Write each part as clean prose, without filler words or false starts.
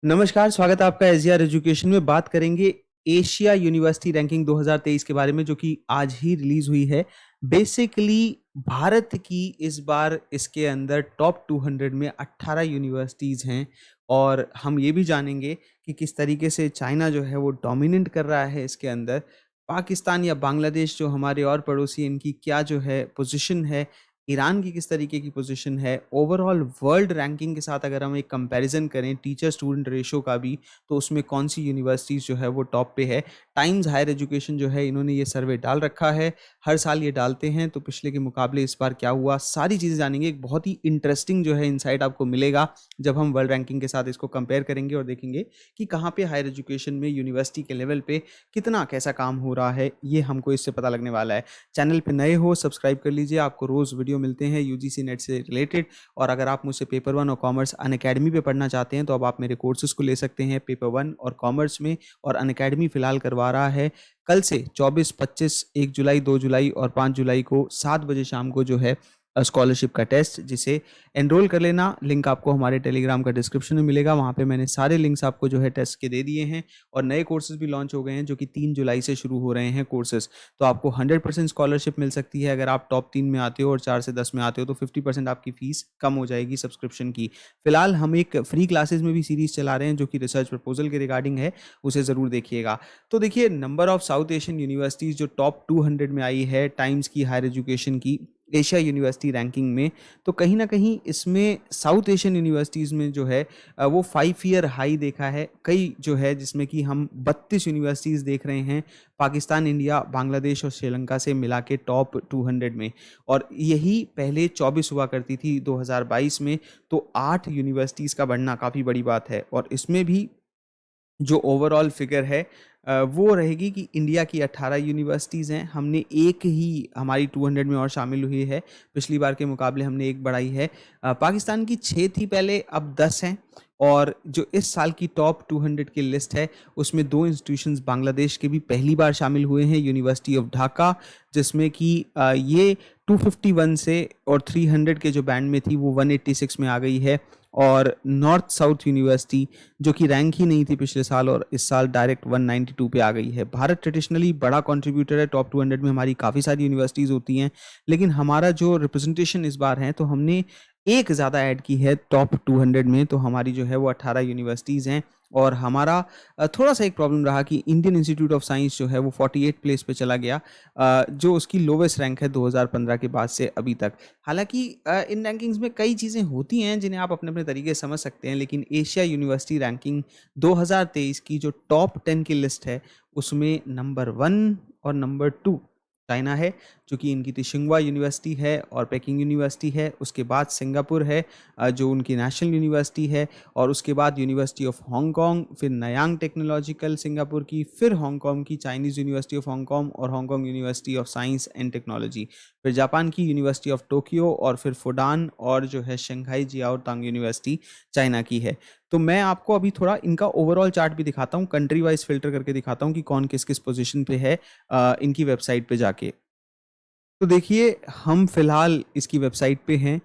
नमस्कार, स्वागत है आपका एसजीआर एजुकेशन में। बात करेंगे एशिया यूनिवर्सिटी रैंकिंग 2023 के बारे में, जो कि आज ही रिलीज हुई है। बेसिकली भारत की इस बार इसके अंदर टॉप 200 में 18 यूनिवर्सिटीज़ हैं और हम ये भी जानेंगे कि किस तरीके से चाइना जो है वो डोमिनेट कर रहा है इसके अंदर। पाकिस्तान या बांग्लादेश जो हमारे और पड़ोसी, इनकी क्या जो है पोजीशन है, ईरान की किस तरीके की पोजीशन है, ओवरऑल वर्ल्ड रैंकिंग के साथ अगर हम एक कंपैरिजन करें टीचर स्टूडेंट रेशो का भी, तो उसमें कौन सी यूनिवर्सिटीज़ जो है वो टॉप पे है। टाइम्स हायर एजुकेशन जो है, इन्होंने ये सर्वे डाल रखा है, हर साल ये डालते हैं, तो पिछले के मुकाबले इस बार क्या हुआ, सारी चीज़ें जानेंगे। एक बहुत ही इंटरेस्टिंग जो है इंसाइट आपको मिलेगा जब हम वर्ल्ड रैंकिंग के साथ इसको कंपेयर करेंगे और देखेंगे कि कहाँ पे हायर एजुकेशन में यूनिवर्सिटी के लेवल पे कितना कैसा काम हो रहा है, ये हमको इससे पता लगने वाला है। चैनल पे नए हो सब्सक्राइब कर लीजिए, आपको रोज़ वीडियो मिलते हैं यूजीसी नेट से रिलेटेड। और अगर आप मुझसे पेपर वन और कॉमर्स अनअकैडमी पे पढ़ना चाहते हैं तो अब आप मेरे कोर्सेज को ले सकते हैं पेपर वन और कॉमर्स में। और अनअकैडमी फिलहाल करवा रहा है कल से 24, 25, 1 जुलाई, 2 जुलाई और 5 जुलाई को 7 बजे शाम को जो है स्कॉलरशिप का टेस्ट, जिसे एनरोल कर लेना। लिंक आपको हमारे टेलीग्राम का डिस्क्रिप्शन में मिलेगा, वहाँ पे मैंने सारे लिंक्स आपको जो है टेस्ट के दे दिए हैं। और नए कोर्सेज भी लॉन्च हो गए हैं जो कि 3 जुलाई से शुरू हो रहे हैं कोर्सेज। तो आपको 100% स्कॉलरशिप मिल सकती है अगर आप टॉप 3 में आते हो और 4 से 10 में आते हो, तो 50% आपकी फीस कम हो जाएगी सब्सक्रिप्शन की। फिलहाल हम एक फ्री क्लासेज में भी सीरीज चला रहे हैं जो कि रिसर्च प्रपोजल के रिगार्डिंग है, उसे ज़रूर देखिएगा। तो देखिए, number of south Asian universities जो टॉप 200 में आई है टाइम्स की हायर एजुकेशन की एशिया यूनिवर्सिटी रैंकिंग में, तो कहीं ना कहीं इसमें साउथ एशियन यूनिवर्सिटीज़ में जो है वो 5 ईयर हाई देखा है कई जो है, जिसमें कि हम 32 यूनिवर्सिटीज़ देख रहे हैं पाकिस्तान, इंडिया, बांग्लादेश और श्रीलंका से मिला के टॉप 200 में। और यही पहले 24 हुआ करती थी 2022 में। तो 8 यूनिवर्सिटीज़ का बढ़ना काफ़ी बड़ी बात है। और इसमें भी जो ओवरऑल फिगर है वो रहेगी कि इंडिया की 18 यूनिवर्सिटीज़ हैं, हमने एक ही हमारी 200 में और शामिल हुई है, पिछली बार के मुकाबले हमने एक बढ़ाई है। पाकिस्तान की 6 थी पहले, अब 10 हैं। और जो इस साल की टॉप 200 की लिस्ट है उसमें 2 इंस्टीट्यूशंस बांग्लादेश के भी पहली बार शामिल हुए हैं, यूनिवर्सिटी ऑफ ढाका, जिसमें कि ये 251 से और 300 के जो बैंड में थी वो 186 में आ गई है। और नॉर्थ साउथ यूनिवर्सिटी जो कि रैंक ही नहीं थी पिछले साल, और इस साल डायरेक्ट 192 पे आ गई है। भारत ट्रेडिशनली बड़ा कंट्रीब्यूटर है, टॉप 200 में हमारी काफ़ी सारी यूनिवर्सिटीज़ होती हैं, लेकिन हमारा जो रिप्रेजेंटेशन इस बार है तो हमने एक ज़्यादा ऐड की है टॉप 200 में, तो हमारी जो है वो 18 यूनिवर्सिटीज़ हैं। और हमारा थोड़ा सा एक प्रॉब्लम रहा कि इंडियन इंस्टीट्यूट ऑफ साइंस जो है वो 48 प्लेस पे चला गया, जो उसकी लोवेस्ट रैंक है 2015 के बाद से अभी तक। हालांकि इन रैंकिंग्स में कई चीज़ें होती हैं जिन्हें आप अपने अपने तरीके से समझ सकते हैं, लेकिन एशिया यूनिवर्सिटी रैंकिंग 2023 की जो टॉप 10 की लिस्ट है उसमें नंबर 1 और नंबर 2 चाइना है, जो कि इनकी त्सिंगवा यूनिवर्सिटी है और पेकिंग यूनिवर्सिटी है। उसके बाद सिंगापुर है जो उनकी नेशनल यूनिवर्सिटी है। और उसके बाद यूनिवर्सिटी ऑफ हांगकांग, फिर नयांग टेक्नोलॉजिकल सिंगापुर की, फिर हांगकांग की चाइनीज़ यूनिवर्सिटी ऑफ हांगकांग और Hong Kong university of science and technology, फिर जापान की यूनिवर्सिटी ऑफ टोक्यो, और फिर फुडान और जो है शंघाई जियाओ तांग यूनिवर्सिटी चाइना की है। तो मैं आपको अभी थोड़ा इनका ओवरऑल चार्ट भी दिखाता हूँ, कंट्री वाइज फिल्टर करके दिखाता हूँ कि कौन किस किस पोजीशन पे है इनकी वेबसाइट पे जाके। तो देखिए, हम फिलहाल इसकी वेबसाइट पे हैं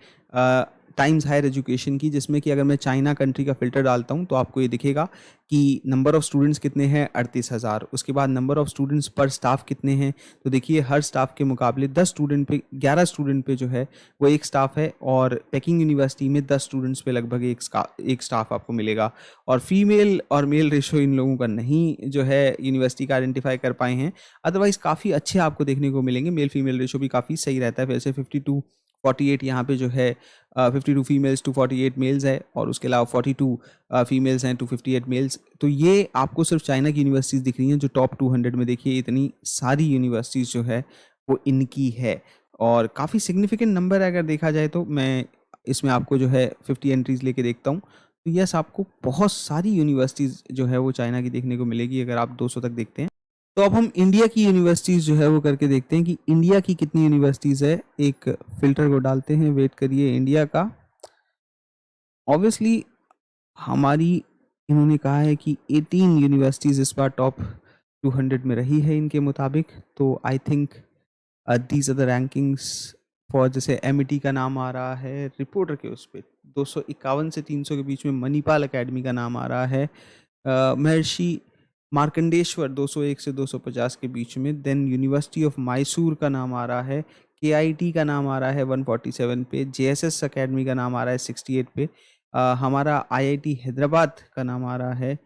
टाइम्स हायर एजुकेशन की, जिसमें कि अगर मैं चाइना कंट्री का फ़िल्टर डालता हूं तो आपको ये दिखेगा कि नंबर ऑफ़ स्टूडेंट्स कितने हैं, 38,000। उसके बाद नंबर ऑफ़ स्टूडेंट्स पर स्टाफ कितने हैं, तो देखिए हर स्टाफ के मुकाबले 10 स्टूडेंट पे 11 स्टूडेंट पे जो है वो एक स्टाफ है। और पेकिंग यूनिवर्सिटी में 10 स्टूडेंट्स पे लगभग एक स्टाफ आपको मिलेगा। और फीमेल और मेल रेशो इन लोगों का नहीं जो है यूनिवर्सिटी का आइडेंटिफाई कर पाए हैं, अदरवाइज काफ़ी अच्छे आपको देखने को मिलेंगे। मेल फीमेल रेशो भी काफ़ी सही रहता है, वैसे 52-48 यहाँ पे जो है 52 फीमेल्स टू 48 मेल्स है, और उसके अलावा 42 फीमेल्स हैं टू 58 मेल्स। तो ये आपको सिर्फ चाइना की यूनिवर्सिटीज़ दिख रही हैं जो टॉप 200 में। देखिए इतनी सारी यूनिवर्सिटीज़ जो है वो इनकी है, और काफ़ी सिग्निफिकेंट नंबर है अगर देखा जाए तो। मैं इसमें आपको जो है 50 एंट्रीज लेके देखता हूँ, तो यस, आपको बहुत सारी यूनिवर्सिटीज़ जो है वो चाइना की देखने को मिलेगी अगर आप 200 तक देखते हैं। तो अब हम इंडिया की यूनिवर्सिटीज़ जो है वो करके देखते हैं कि इंडिया की कितनी यूनिवर्सिटीज़ है। एक फ़िल्टर को डालते हैं, वेट करिए इंडिया का। ऑब्वियसली हमारी, इन्होंने कहा है कि 18 यूनिवर्सिटीज़ इस बार टॉप 200 में रही है इनके मुताबिक। तो I think these are the rankings for, जैसे एमईटी का नाम आ रहा है रिपोर्टर के उस पर, 251 से 300 के बीच में मणिपाल एकेडमी का नाम आ रहा है। महर्षि मार्कंडेश्वर 201 से 250 के बीच में। देन यूनिवर्सिटी ऑफ मैसूर का नाम आ रहा है। केआईटी का नाम आ रहा है 147 पे। जेएसएस एकेडमी का नाम आ रहा है 68 पे। हमारा आईआईटी हैदराबाद का नाम आ रहा है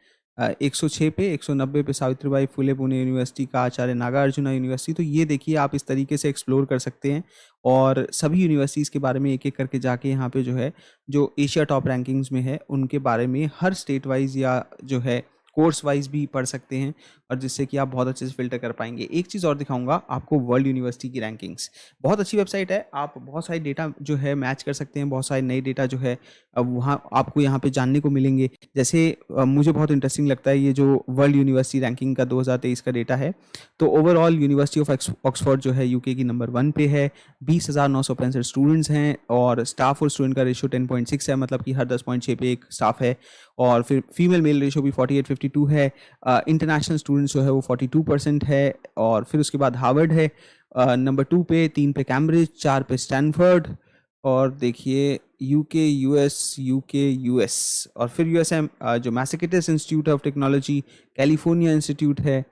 106 पे। 190 पे सावित्रीबाई फुले पुणे यूनिवर्सिटी का आचार्य नागार्जुना यूनिवर्सिटी। तो ये देखिए आप इस तरीके से एक्सप्लोर कर सकते हैं और सभी यूनिवर्सिटीज़ के बारे में एक-एक करके जाके यहाँ पे जो है, जो एशिया टॉप रैंकिंग्स में है, उनके बारे में हर स्टेट वाइज़ या जो है कोर्स वाइज़ भी पढ़ सकते हैं और जिससे कि आप बहुत अच्छे से फ़िल्टर कर पाएँगे। एक चीज़ और दिखाऊँगा आपको, वर्ल्ड यूनिवर्सिटी की रैंकिंग्स। बहुत अच्छी वेबसाइट है, आप बहुत सारे डेटा जो है मैच कर सकते हैं, बहुत सारे नए डेटा जो है वहाँ आपको यहाँ पे जानने को मिलेंगे। जैसे मुझे बहुत इंटरेस्टिंग लगता है ये जो वर्ल्ड यूनिवर्सिटी रैंकिंग का 2023 का डेटा है। तो ओवरऑल यूनिवर्सिटी ऑफ ऑक्सफोर्ड जो है यूके की नंबर 1 पे है। 20,965 स्टूडेंट्स हैं और स्टाफ और स्टूडेंट का रेशियो 10.6 है, मतलब कि हर 10.6 पे एक स्टाफ है। और फिर फीमेल मेल रेशियो भी 48-52 है। इंटरनेशनल स्टूडेंट्स जो है वो 42% है। और फिर उसके बाद हार्वर्ड है नंबर 2 पे, 3 पे कैम्ब्रिज, 4 पे स्टैनफोर्ड और देखिए यूके यूएस और फिर यूएसएम जो Massachusetts Institute of Technology, California Institute है।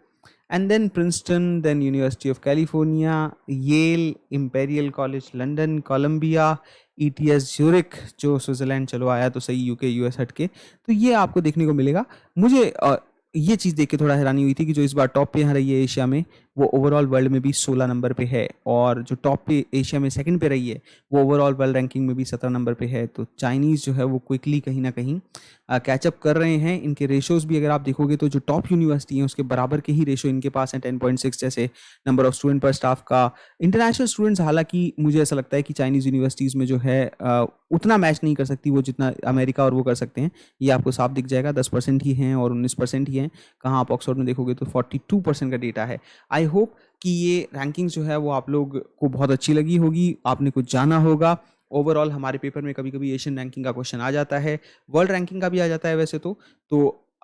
And then Princeton, then University of California, Yale, Imperial College London, Columbia, ETS Zurich जो स्विट्जरलैंड, चलो आया तो सही यूके यूएस हट के। तो ये आपको देखने को मिलेगा। मुझे ये चीज़ देख के थोड़ा हैरानी हुई थी कि जो इस बार टॉप पे यहाँ रही है एशिया में, वो ओवरऑल वर्ल्ड में भी 16 नंबर पे है और जो टॉप पे एशिया में सेकंड पे रही है वो ओवरऑल वर्ल्ड रैंकिंग में भी 17 नंबर पे है। तो चाइनीज़ जो है वो क्विकली कहीं ना कहीं कैचअप कर रहे हैं। इनके रेशोज़ भी अगर आप देखोगे तो जो टॉप यूनिवर्सिटी हैं उसके बराबर के ही रेशो इनके पास हैं, 10.6 जैसे नंबर ऑफ स्टूडेंट पर स्टाफ का। इंटरनेशनल स्टूडेंट्स हालांकि मुझे ऐसा लगता है कि चाइनीज़ यूनिवर्सिटीज़ में जो है उतना मैच नहीं कर सकती वो जितना अमेरिका और वो कर सकते हैं। ये आपको साफ दिख जाएगा, 10% ही हैं और 19% ही हैं। कहाँ आप ऑक्सफोर्ड में देखोगे तो 42% का डेटा है। आई होप कि ये रैंकिंग जो है वो आप लोग को बहुत अच्छी लगी होगी, आपने कुछ जाना होगा। ओवरऑल हमारे पेपर में कभी कभी एशियन रैंकिंग का क्वेश्चन आ जाता है, वर्ल्ड रैंकिंग का भी आ जाता है वैसे तो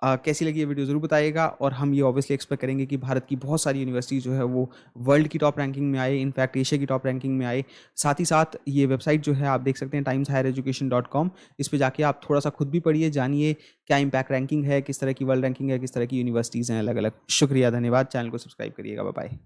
कैसी लगी ये वीडियो ज़रूर बताइएगा। और हम ये ऑब्वियसली एक्सपेक्ट करेंगे कि भारत की बहुत सारी यूनिवर्सिटी जो है वो वर्ल्ड की टॉप रैंकिंग में आए, इनफैक्ट एशिया की टॉप रैंकिंग में आए। साथ ही साथ ये वेबसाइट जो है आप देख सकते हैं timeshighereducation.com, इस पे जाके आप थोड़ा सा खुद भी पढ़िए, जानिए क्या इम्पैक्ट रैंकिंग है, किस तरह की वर्ल्ड रैंकिंग है, किस तरह की यूनिवर्सिटीज़ हैं अलग अलग। शुक्रिया, धन्यवाद। चैनल को सब्सक्राइब करिएगा। Bye bye.